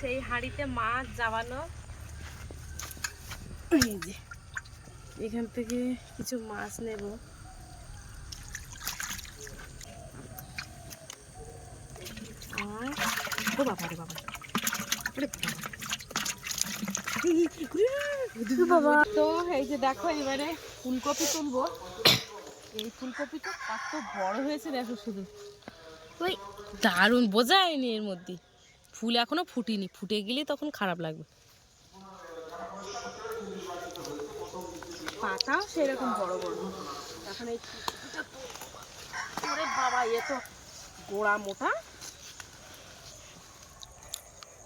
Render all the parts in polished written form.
সেই হাঁড়িতে মাছ জামানো। এই যে এখান থেকে কিছু মাছ নেব। ও বাবা রে বাবা, তো এই যে দেখো এবারে ফুলকপি তুলবো। এই ফুলকপিটা কত বড় হয়েছে দেখো, শুধু ওই দারুণ বোঝা হয়নি, এর মধ্যে ফুল এখনো ফুটিনি, ফুটে গেলে তখন খারাপ লাগবে। পাতাও সেরকম বড় বড়। এখন এই ফুলকপিটা তোরে বাবা, এ তো গোড়া মোটা।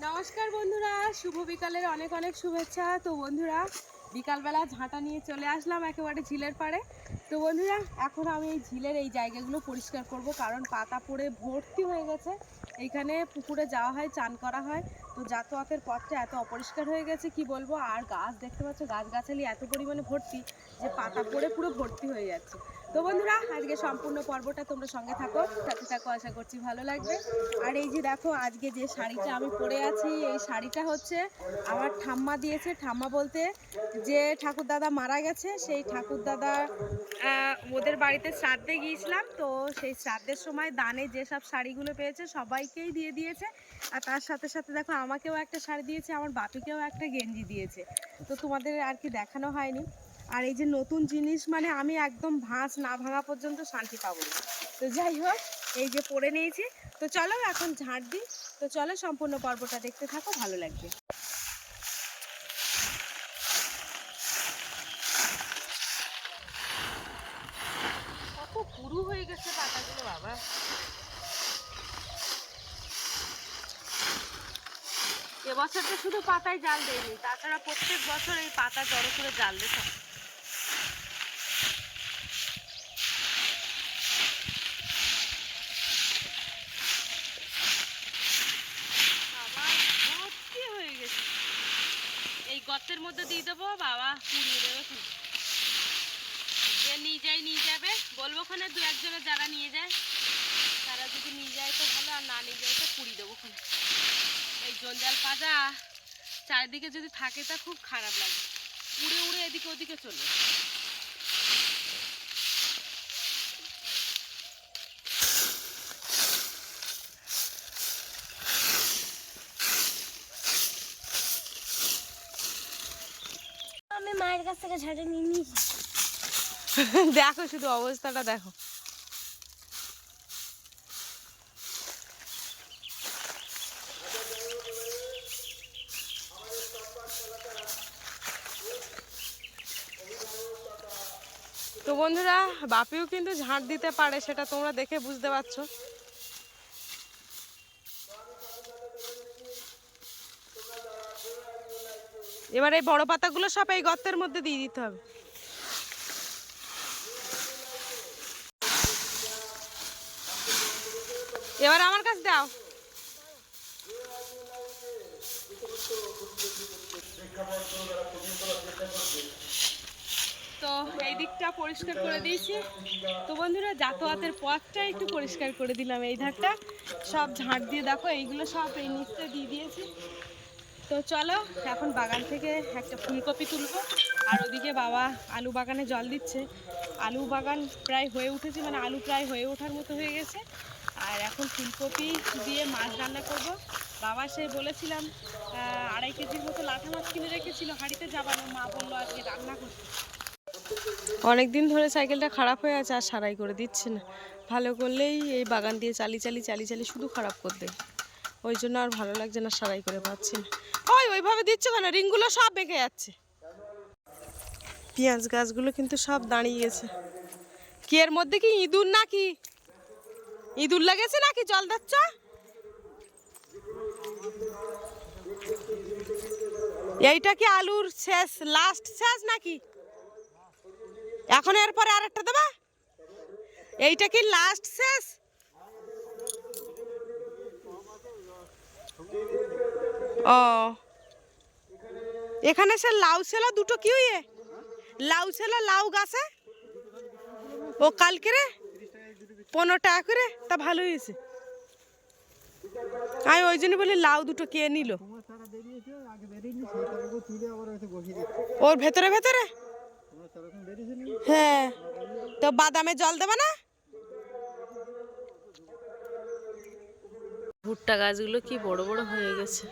নমস্কার বন্ধুরা, শুভ বিকালের অনেক অনেক শুভেচ্ছা। তো বন্ধুরা বিকালবেলা ঝাঁটা নিয়ে চলে আসলাম একেবারে ঝিলের পাড়ে। তো বন্ধুরা এখন আমি এই ঝিলের এই জায়গাগুলো পরিষ্কার করব, কারণ পাতা পড়ে ভর্তি হয়ে গেছে। এইখানে পুকুরে যাওয়া হয়, চান করা হয়, তো যাতায়াতের পথটা এত অপরিষ্কার হয়ে গেছে কি বলবো। আর গাছ দেখতে পাচ্ছ, গাছগাছালি এত পরিমাণে ভর্তি যে পাতা পড়ে পুরো ভর্তি হয়ে যাচ্ছে। তো বন্ধুরা আজকে সম্পূর্ণ পর্বটা তোমরা সঙ্গে থাকো, সাথে থাকো, আশা করছি ভালো লাগবে। আর এই যে দেখো আজকে যে শাড়িটা আমি পরে আছি, এই শাড়িটা হচ্ছে আমার ঠাম্মা দিয়েছে। ঠাম্মা বলতে যে ঠাকুরদাদা মারা গেছে, সেই ঠাকুরদাদা ওদের বাড়িতে শ্রাদ্ধে গিয়েছিলাম, তো সেই শ্রাদ্ধের সময় দানে যেসব শাড়িগুলো পেয়েছে সবাইকেই দিয়ে দিয়েছে। আর তার সাথে সাথে দেখো আমাকেও একটা শাড়ি দিয়েছে, আমার বাপিকেও একটা গেঞ্জি দিয়েছে। তো তোমাদের আর কি দেখানো হয়নি। আর এই যে নতুন জিনিস, মানে আমি একদম ভাঁজ না ভাঙা পর্যন্ত শান্তি পাবো না। তো যাই হোক এই যে পরে নিয়েছি। তো চলো এখন ঝাঁট দিই। তো চলো সম্পূর্ণ পর্বটা দেখতে থাকো, ভালো লাগবে। কত পুরু হয়ে গেছে পাতাগুলো বাবা। এবছর তো শুধু পাতায় জাল দেয়নি, তাছাড়া প্রত্যেক বছর এই পাতা জড়ো করে জাল দিত। ভর্তি হয়ে গেছে। এই গর্তের মধ্যে দিয়ে দেবো, বাবা পুড়িয়ে দেবে। যে নিয়ে যাবে বলবো, ওখানে দু একজনের যারা নিয়ে যায় তারা যদি নিয়ে যায় তো ভালো, আর না নিয়ে যায় তো পুড়িয়ে দেবো ওখানে। এই জঞ্জাল পাজা চারিদিকে যদি থাকে তা খুব খারাপ লাগে, উড়ে উড়ে এদিকে ওদিকে চলে। আমি মায়ের কাছ থেকে ঝাঁটা নিয়ে নিয়েছি। দেখো শুধু অবস্থাটা দেখো। তো বন্ধুরা বাপিও কিন্তু ঝাঁট দিতে পারে, সেটা তোমরা দেখে বুঝতে পারছো। এবার এই বড় পাতাগুলো সব এই গর্তের মধ্যে দিয়ে দিতে হবে। এবার আমার কাছে দাও। তো এই দিকটা পরিষ্কার করে দিয়েছি। তো বন্ধুরা যাতায়াতের পথটা একটু পরিষ্কার করে দিলাম। এই ধারটা সব ঝাঁট দিয়ে দেখো, এইগুলো সব এই নিচে দিয়ে দিয়েছি। তো চলো এখন বাগান থেকে একটা ফুলকপি তুলবো। আর ওদিকে বাবা আলু বাগানে জল দিচ্ছে। আলু বাগান প্রায় হয়ে উঠেছে, মানে আলু প্রায় হয়ে ওঠার মতো হয়ে গেছে। আর এখন ফুলকপি দিয়ে মাছ রান্না করব। বাবা সে বলেছিলাম 2.5 কেজির মতো লাঠা মাছ কিনে রেখেছিল হাঁড়িতে যাবানো, মা বললো আজকে রান্না করতে। অনেক দিন ধরে সাইকেলটা খারাপ হয়ে আছে, আর সারাই করে দিচ্ছে না। ভালো করলেই এই বাগান দিয়ে চালি শুধু খারাপ করে দেয়। ওই জন্য আর ভালো লাগছে না, সারাই করে পাচ্ছি না। ওইভাবে দিচ্ছে কেন, রিংগুলো সব বেঁকে যাচ্ছে। পেঁয়াজ গাছগুলো কিন্তু সব দাঁড়িয়ে গেছে। কি এর মধ্যে কি ইঁদুর নাকি? ইঁদুর লেগেছে নাকি জল দিচ্ছ? এইটা কি আলুর শেষ, লাস্ট শেষ নাকি? এখন এরপরে আরেকটা দেবা? এইটা কি লাস্ট শেষ? ও এখানে সে লাউ ছিল দুটো, কি হইয়ে লাউ ছিল, লাউ গাছে ও কালকে রে 15 টাকা করে, তা ভালো হয়েছে। আমি ওই জন্য বলি লাউ দুটো কে নিল তোমার চারা বেরিয়েছে আগে বেরিয়েনি সেই চারাগুলো তুলে আবার হয়তো বসিয়ে দিচ্ছে ওর ভেতরে ভেতরে। তোমার চারা এখন বেরিয়েছে নি হ্যাঁ তো বাদামে জল দেবে না? ভুট্টা গাছগুলো কি বড় বড় হয়ে গেছে।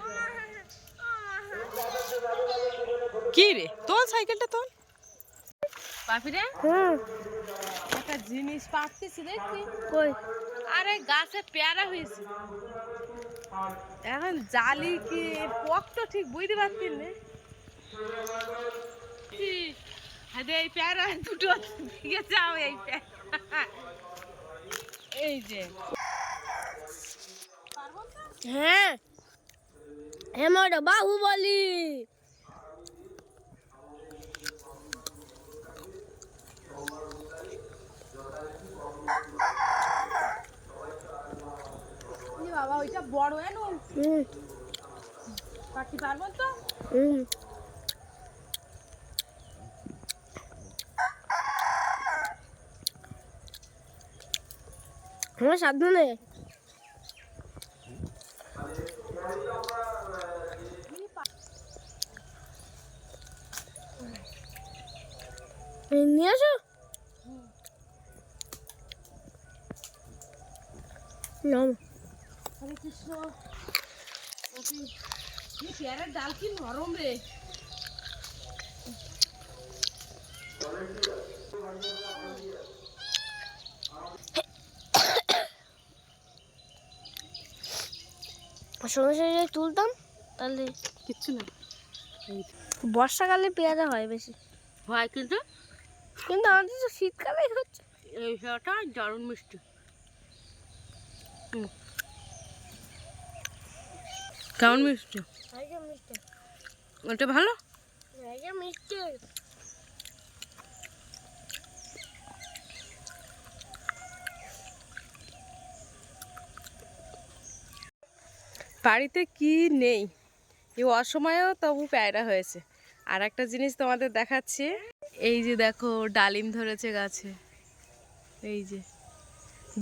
কি রে তোর সাইকেলটা তোর পাপিরে একটা জিনিস পাচ্ছিস দেখছি কই আরে গাছে পেয়ারা হয়েছে এখন জালি কি পক তো ঠিক বুঝতে পারছি না এই পেয়ারা দুটো দিকে যাও এই পেয়ারা এই যে হ্যাঁ হেমর বাহুবলি বাবা ওইটা বড় এনো পাখি পারবো তো আমার সাবধানে নিয়ে আসো নাও হরে কৃষ্ণ পেয়ারার ডাল কি নরম রে সমস্যা যদি তুলতাম তাহলে কিচ্ছু না বর্ষাকালে পেয়ারা হয় বেশি হয় কিন্তু কিন্তু আমাদের তো শীতকালে হচ্ছে এই শাটা দারুণ মিষ্টি কেমন মিষ্টি মিষ্টি ওটা ভালো মিষ্টি বাড়িতে কি নেই এই অসময়েও তবু পেয়ারা হয়েছে। আর একটা জিনিস তোমাদের দেখাচ্ছি এই যে দেখো ডালিম ধরেছে গাছে এই যে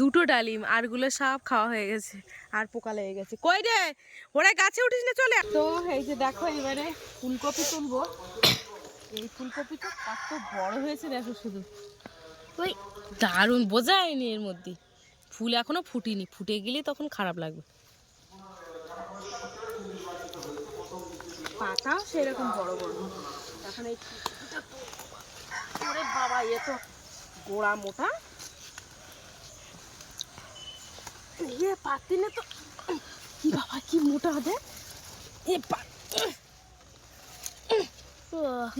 দুটো ডালিম আরগুলো সব খাওয়া হয়ে গেছে আর পোকা লেগে গেছে। কই রে ওরা গাছে উঠিস না চলে তো এই যে দেখো এবারে ফুলকপি তুলবো। এই ফুলকপিটা কত বড় হয়েছে দেখো শুধু ওই দারুণ বোঝা হয়নি এর মধ্যে ফুল এখনো ফুটিনি ফুটে গেলে তখন খারাপ লাগবে। পাতাও সেরকম বড় বড় এখন এই ওরে বাবা এ তো গোড়া মোটা ইয়ে পাতি না তো কি বাবা কি মোটা হবে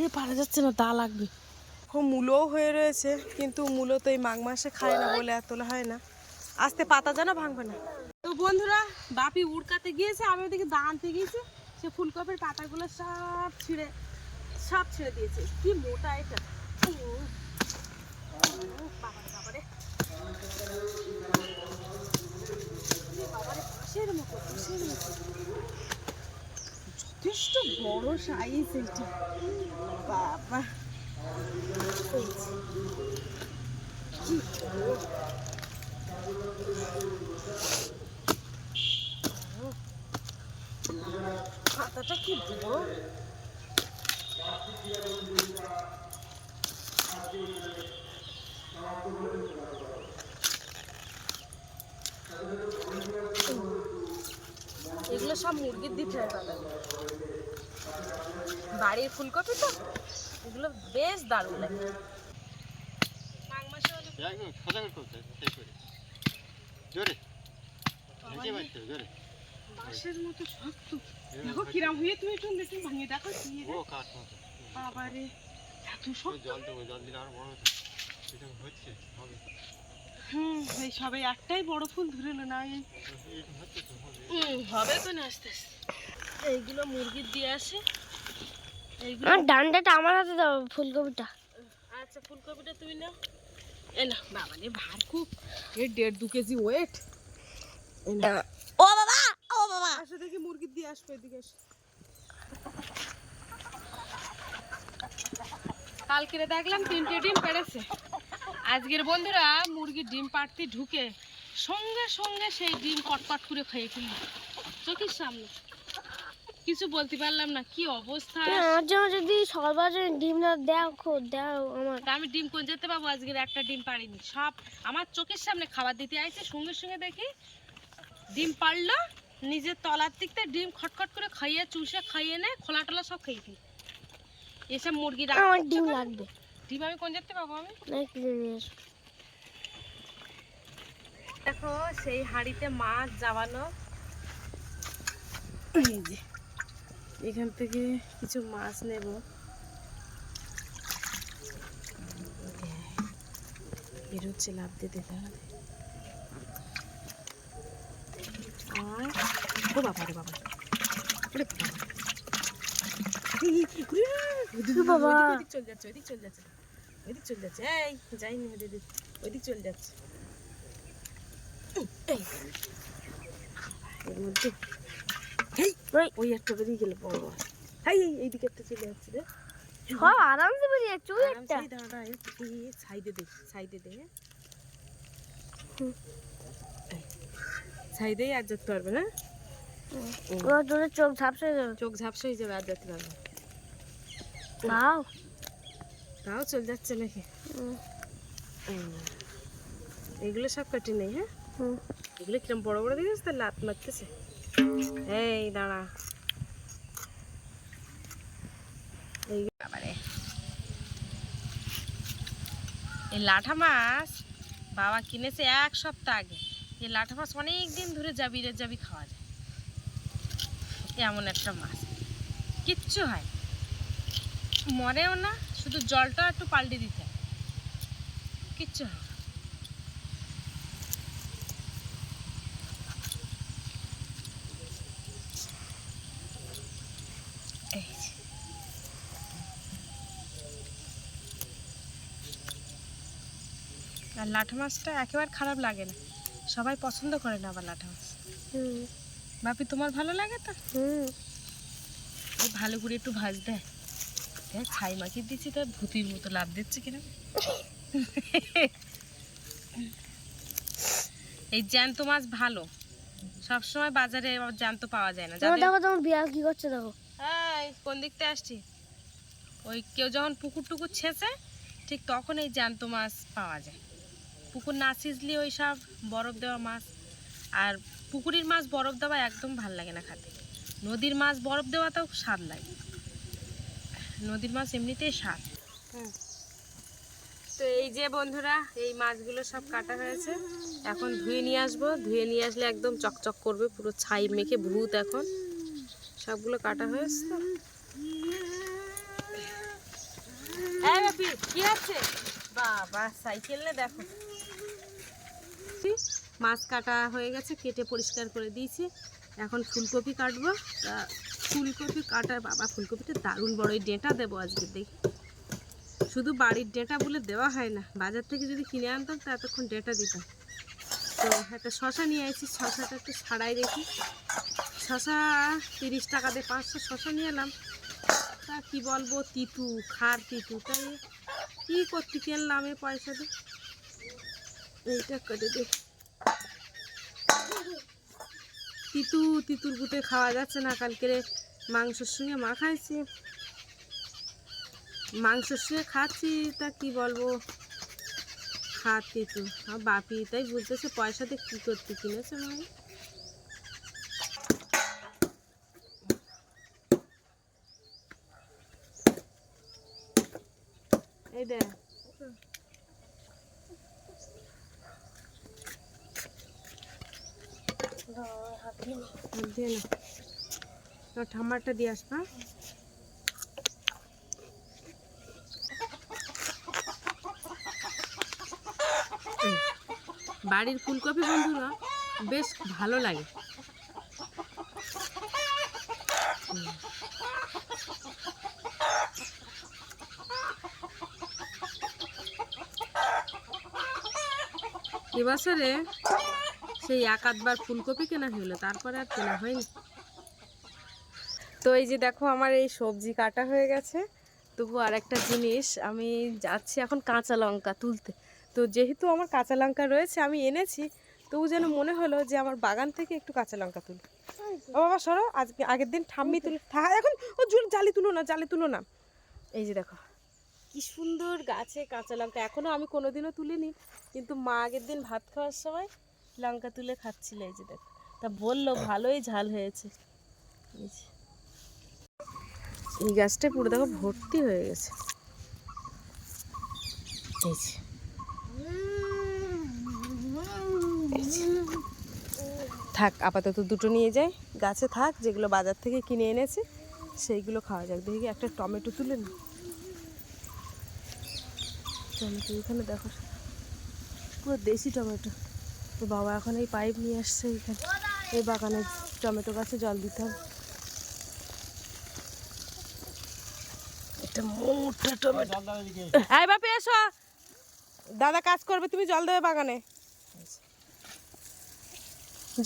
এ পারা যাচ্ছে না দা লাগবে। মূলও হয়ে রয়েছে কিন্তু মূলো তো এই মাঘ মাসে খায় না বলে আর তোলা হয় না আস্তে পাতা যেন ভাঙবে না। তো বন্ধুরা বাপি উড়কাতে গিয়েছে আমি ওদিকে দা আনতে গিয়েছি সে ফুলকপির পাতাগুলো সব ছিঁড়ে দিয়েছে কি মোটা এটা বাবারে বাবারে বাবারে পাশের মতো যথেষ্ট বড় সাইজ এটা বাবা কি পাতাটা কি বড় এগুলো সব মুরগির দিতে হয় পাতা বাড়ির ফুলকপি তো এগুলো বেশ দারুণ লাগে মাঘ মাসে হলে বাঁশের মতো শক্ত দেখো কিরাম হয়ে তুমি একটু দেখি ভাঙিয়ে দেখো বাবারে এত শক্ত এই সবাই একটাই বড় ফুল ধরে না হবে তো না আস্তে আস্তে এইগুলো মুরগির দিয়ে আসে এইগুলো ডান্ডাটা আমার হাতে দাও ফুলকপিটা আচ্ছা ফুলকপিটা তুমি নাও এ না বাবা রে ভার খুব এর 1.5-2 কেজি ওয়েট ও বাবা আসো দেখি মুরগির দিয়ে আসবে এদিকে এসে কালকে দেখলাম 3টে ডিম পেড়েছে আজকের বন্ধুরা মুরগির ডিম পাড়তে ঢুকে সঙ্গে সঙ্গে সেই ডিম কটকট করে খেয়ে ফেলল চোখের সামনে কিছু বলতে পারলাম না, কি অবস্থা। আমার জন্য যদি সকালবেলা ডিম না দাও আমার। তা আমি ডিম কোন যেতে পাবো, আজকের একটা ডিম পারিনি, সব আমার চোখের সামনে খাবার দিতে আইছে, সঙ্গে সঙ্গে দেখি ডিম পারলো, নিজের তলার দিকতে ডিম খটখট করে খাইয়ে চুষে খাইয়ে নে, খোলা টোলা সব খাইয়ে এসব মুরগি আমার ডিম লাগবে। ডিম আমি কোন যেতে পাবো আমি। না কিনে নিয়ে আসো। দেখো সেই হাঁড়িতে মাছ জাবানো, এই যে এখান থেকে কিছু মাছ নেব। বেরোচ্ছে, লাভ দিতে হবে। আর ও বাবা রে বাবা, ওরে বাবা, ওইদিক চলে যাচ্ছে, ওইদিক চলে যাচ্ছে, ওইদিক চলে যাচ্ছে, এই যাইনি ওইদিক চলে যাচ্ছে। এর মধ্যে ওই একটা বেরিয়ে গেল বড় মাছ, এইদিকে একটা চলে যাচ্ছে রে, সব আরামসে বেরিয়ে যাচ্ছে। ওই একটা দাঁড়া, সাইডে দে, সাইডে দে, সাইডেই আর যেতে পারবে না, তোর চোখ ঝাপসা হয়ে যাবে। চোখ ঝাপসা হয়ে যাবে, আর যেতে পারবে না। তাও তাও চলে যাচ্ছে নাকি। এগুলো সব কাটি নেই, হ্যাঁ এগুলো কিরম বড় বড় দেখেছিস, তার লাত মারতেছে। এই দাঁড়া, এই বাবারে, এই লাঠা মাছ বাবা কিনেছে 1 সপ্তাহ আগে। এই লাঠা মাছ অনেক দিন ধরে যাবি খাওয়া যায়, এমন একটা মাছ, কিচ্ছু হয় মরেও না, শুধু জলটা একটু পাল্টে দিতে হয়, কিচ্ছু হয় না। এই যে। আর লাঠা মাছটা একেবারে খারাপ লাগে না, সবাই পছন্দ করে না আবার লাঠা মাছ। বাপি তোমার ভালো লাগে তো? ভালো করে একটু ভাজ দেয়, ছাই মাখিয়ে দিচ্ছি, তার ভূতির মতো লাভ দিচ্ছে কিনা। এই জ্যান্ত মাছ ভালো, সবসময় বাজারে জ্যান্ত পাওয়া যায় না। দেখো তোমার বিয়া কি করছে দেখো। এই কোন দিকতে আসছি, ওই কেউ যখন পুকুর টুকুর ছেঁচে ঠিক তখন এই জ্যান্ত মাছ পাওয়া যায়। পুকুর না ছিঁচলে ওই সব বরফ দেওয়া মাছ, আর পুকুরের মাছ বরফ দেওয়া একদম ভাল লাগে না খেতে, নদীর মাছ বরফ দেওয়াটাও স্বাদ লাগে, নদীর মাছ এমনিতেই স্বাদ। তো এই যে বন্ধুরা, এই মাছগুলো সব কাটা হয়েছে, এখন ধুয়ে নিয়ে আসবো, ধুয়ে নিয়ে আসলে একদম চকচক করবে, পুরো ছাই মেখে ভূত। এখন সবগুলো কাটা হয়েছে তো। এই বাপি কি আছে বাবা, সাইকেল নে দেখো, মাছ কাটা হয়ে গেছে, কেটে পরিষ্কার করে দিয়েছি। এখন ফুলকপি কাটবো, তা ফুলকপি কাটা, বাবা ফুলকপিটা দারুণ বড়, এই ডেঁটা দেবো আজকে, দেখি শুধু বাড়ির ডেঁটা বলে দেওয়া হয় না, বাজার থেকে যদি কিনে আনতাম তা এতক্ষণ ডেঁটা দিতাম। তো একটা শশা নিয়ে আসছি, শশাটা একটু ছাড়াই দেখি, শশা 30 টাকা দিয়ে 500 শশা নিয়ে এলাম, তা কি বলবো, তিতু, খার তিতু, তাই কি করতে কিনলাম এই পয়সা দিয়ে, এইটা করে দেখি। তিতুর গুতে খাওয়া যাচ্ছে না, কালকে মাংসের সঙ্গে মাখাইছি, মাংসের সঙ্গে খাচ্ছি, তা কি বলবো, খার তিতু। আর বাপি তাই বুঝতেছে পয়সা দিয়ে কী করতে কিনেছে মানে। এই দেখ ঠাম্মারটা দিয়ে আসবা। বাড়ির ফুলকপি বন্ধুরা বেশ ভালো লাগে। এবছরে সেই 1-8 ফুলকপি কেনা হলো, তারপরে আর কেনা হয়নি। তো এই যে দেখো আমার এই সবজি কাটা হয়ে গেছে, তবু আর একটা জিনিস, আমি যাচ্ছি এখন কাঁচা লঙ্কা তুলতে। তো যেহেতু আমার কাঁচা লঙ্কা রয়েছে, আমি এনেছি, তবু যেন মনে হলো যে আমার বাগান থেকে একটু কাঁচা লঙ্কা তুলি। ও বাবা সরো, আজকে আগের দিন ঠাম্মি তুলে এখন ও জালি তুলো না। এই যে দেখো কি সুন্দর গাছে কাঁচা লঙ্কা, এখনো আমি কোনোদিনও তুলিনি, কিন্তু মা আগের দিন ভাত খাওয়ার সময় লঙ্কা তুলে খাচ্ছিল। এই যে দেখো, তা বললো ভালোই ঝাল হয়েছে। এই গাছটা পুরো দেখো ভর্তি হয়ে গেছে। এই যে থাক, আপাতত দুটো নিয়ে যাই, গাছে থাক, যেগুলো বাজার থেকে কিনে এনেছে সেইগুলো খাওয়া যাক। দেখি একটা টমেটো তুলে না, টমেটো এখানে দেখো পুরো দেশি টমেটো। তো বাবা এখন এই পাইপ নিয়ে আসছে, এখানে এই বাগানে টমেটো গাছে জল দিতে হবে। একটা মোটা টমেটো। এই বাপি এসো, দাদা কাজ করবে, তুমি জল দেবে বাগানে,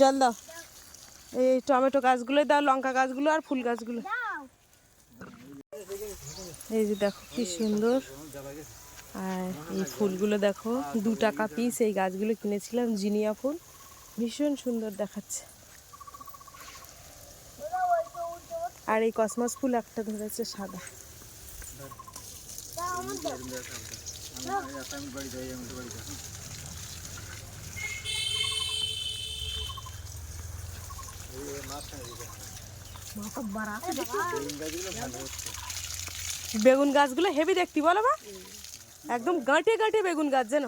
জল দাও। এই টমেটো গাছগুলো দাও, লঙ্কা গাছগুলো আর ফুল গাছগুলো। এই যে দেখো কি সুন্দর, আর এই ফুলগুলো দেখো 2 টাকা পিস। এই গাছগুলো কিনেছিলাম, জিনিয়া ফুল, ভীষণ সুন্দর দেখাচ্ছে। আর এই কসমস ফুল একটা ধরেছে সাদা। বেগুন গাছগুলো হেভি দেখতি বলো বা, একদম গাঁটে গাঁটে বেগুন গাছ যেন।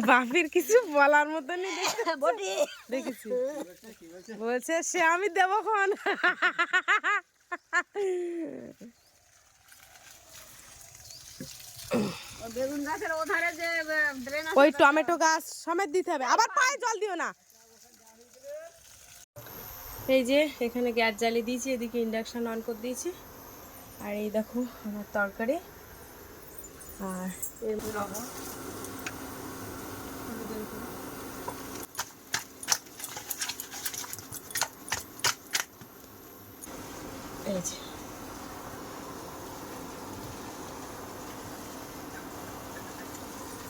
বাপির কিছু বলার মতো নেই, দেখেছি বলছে সে আমি দেবো খন। ওই টমেটো গাছ সমেত দিতে হবে, আবার পায়ে জল দিও না। এই যে এখানে গ্যাস জ্বালিয়ে দিয়েছি, এদিকে ইন্ডাকশন অন করে দিয়েছি। আর এই দেখো আমার তরকারি, আর এর লবণ, এই যে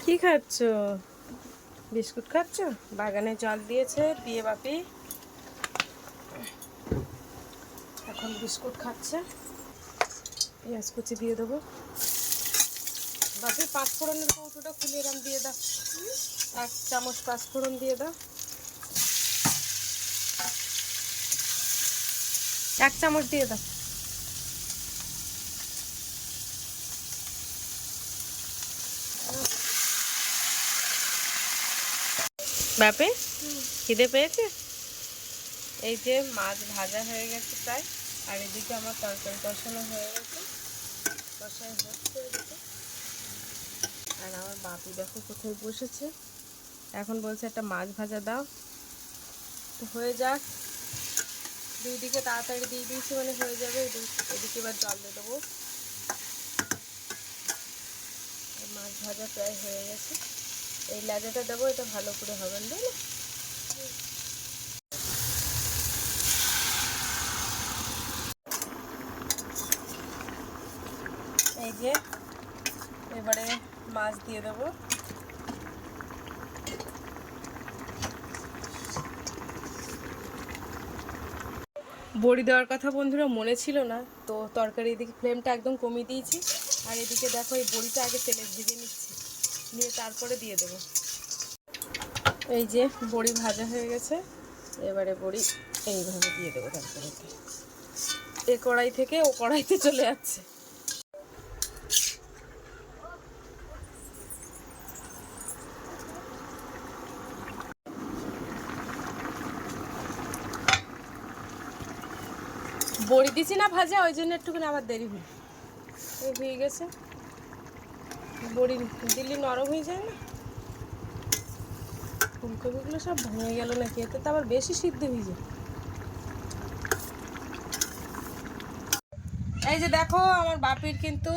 কি খাচ্ছ? বিস্কুট খাচ্ছ? বাগানে জল দিয়েছে দিয়ে বাপি এখন বিস্কুট খাচ্ছে। পেঁয়াজ কুচি দিয়ে দেবো। বাপি 5 ফোড়নের কৌটোটা খুলে এরম দিয়ে দাও, 1 চামচ 5 ফোড়ন দিয়ে দাও, 1 চামচ দিয়ে দাও। বাপি খিদে পেয়েছে? এই যে মাছ ভাজা হয়ে গেছে প্রায়, আর এদিকে আমার তরকারি কষানো হয়ে গেছে, কষাই হচ্ছে এদিকে। আর আমার বাপি দেখো কোথায় বসেছে, এখন বলছে একটা মাছ ভাজা দাও। তো হয়ে যাক, 2 দিকে তাড়াতাড়ি দিয়ে দিয়েছি মানে হয়ে যাবে। এদিকে এবার জল দিয়ে দেবো। মাছ ভাজা প্রায় হয়ে গেছে, এই লেজাটা দেবো, এটা ভালো করে হবে না। এই যে এবারে মাছ দিয়ে দেবো। বড়ি দেওয়ার কথা বন্ধুরা মনে ছিল না, তো তরকারি এদিকে ফ্লেমটা একদম কমিয়ে দিয়েছি। আর এদিকে দেখো এই বড়িটা আগে তেলে ভেজে নিচ্ছি, নিয়ে তারপরে দিয়ে দেবো। এই যে বড়ি ভাজা হয়ে গেছে, এবারে বড়ি এইভাবে দিয়ে দেবো তরকারিতে। এ কড়াই থেকে ও কড়াইতে চলে যাচ্ছে। বড়ি দিছি না ভাজা, ওই জন্য একটুখানি আবার দেরি হলো। এই হয়ে গেছে, বড়ি দিলে নরম হয়ে যায় না। ফুলকপিগুলো সব ভেঙে গেল নাকি, এতে তো আবার বেশি সিদ্ধ হয়ে যায়। এই যে দেখো আমার বাপির কিন্তু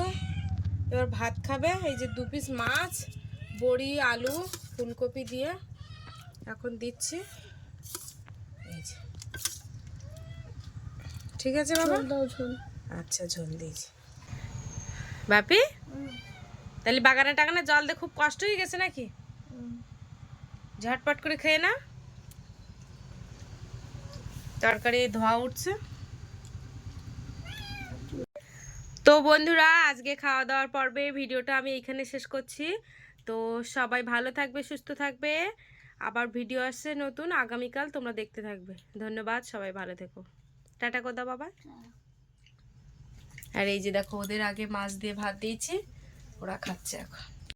এবার ভাত খাবে। এই যে 2 পিস মাছ, বড়ি, আলু, ফুলকপি দিয়ে এখন দিচ্ছি। এই যে ঠিক আছে বাবা, আচ্ছা ঝোল দিয়েছি। বাপি তাহলে বাগানে টাগানে জল দিয়ে খুব কষ্ট হয়ে গেছে নাকি? ঝটপট করে খেয়ে না, তরকারি ধোয়া উঠছে। তো বন্ধুরা আজকে খাওয়া দাওয়ার পর্বে ভিডিওটা আমি এইখানে শেষ করছি। তো সবাই ভালো থাকবে, সুস্থ থাকবে। আবার ভিডিও আসছে নতুন আগামীকাল, তোমরা দেখতে থাকবে। ধন্যবাদ, সবাই ভালো থেকো। টাটা করে দাও বাবা। আর এই যে দেখো ওদের আগে মাছ দিয়ে ভাত দিয়েছি, ওরা খাচ্ছে এখন।